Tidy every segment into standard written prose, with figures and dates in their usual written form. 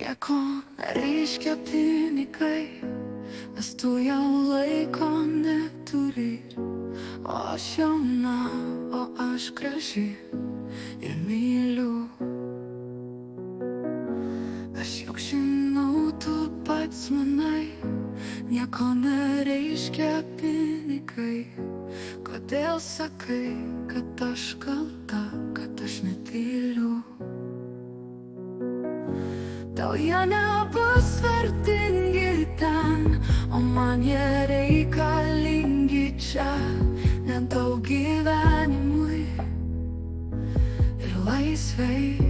Nieko nereiškia pinigai, nes tu jau laiko neturi. O aš jauna, o aš graži ir myliu. Aš juk žinau, tu pats manai, nieko nereiškia pinigai. Kodėl sakai, kad aš kalta, kad aš netyliu? Tau jie nebus vertingi ten, o man jie reikalingi čia. Nedaug gyvenimui ir laisvei,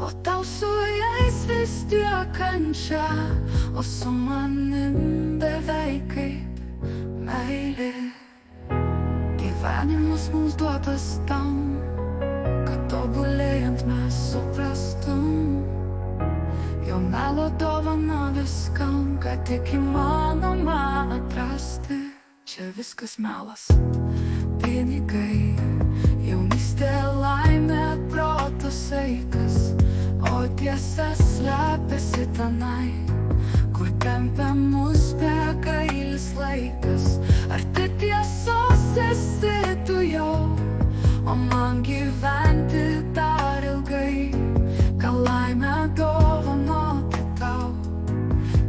o tau su jais vis tiek kančia, o su manim beveik kaip meilė. Gyvenimas mums duotas tam, kad tobulėjant mes suprastum, jo melo dovana viskam, kad tik įmanoma atrasti. Čia viskas melas, pinigai, jaunystė, laimė, protas, saikas, o tiesa slepiasi tenai, kur tempia mus begailis laikas. Ar tai tiesos esi tu jau, o man gyventi dar ilgai? Gal laimę dovanoti tau,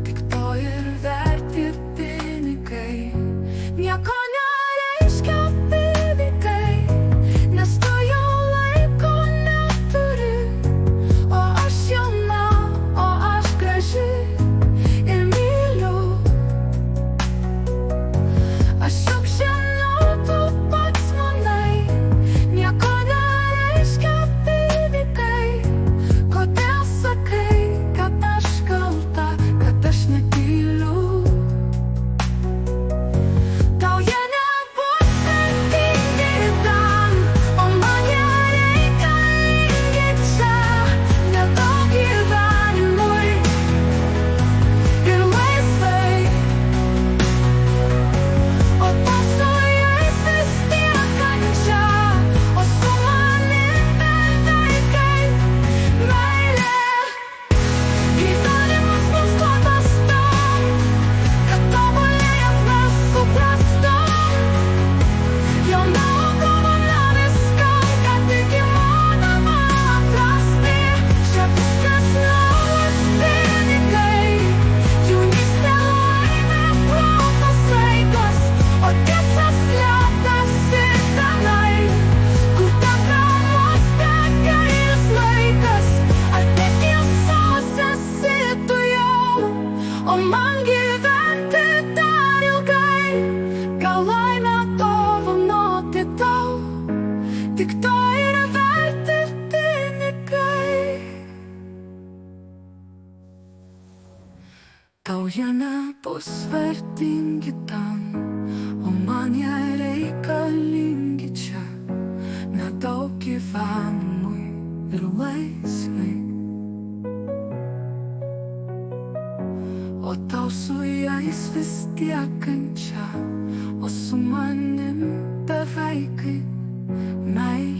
tik to ir verti pinigai. Nieko nereiškia pinigai, nes tu jau laiko neturi. O aš jauna, o aš graži ir myliu. Aš juk žinau, tu pats manai, nieko nereiškia pinigai. Kodėl sakai, kad aš kalta, kad aš netyliu? Tau jie nebus vertingi ten, o man jie reikalingi čia. Nedaug gyvenimui ir laisvei, o tau su jais vis tiek kančia, o su manim beveik kaip meilė. Gyvenimas mums duotas tam, kad tobulėjant mes suprastum, jo melo dovana viskam, kad tik įmanoma atrasti. Čia viskas melas, pinigai, jaunystė, laimė, protas, saikas, o tiesa slepiasi tenai, kur tempia mus begailis laikas. Ar tai tiesos esi tu jau, o man gyventi dar ilgai? Gal laimę dovanoti tau, tik to ir verti pinigai. Tau jie nebus vertingi ten, o man jie reikalingi čia. Nedaug gyvenimui ir laisvei, o tau su jais vis tiek kančia, o su manim beveik kaip meilė.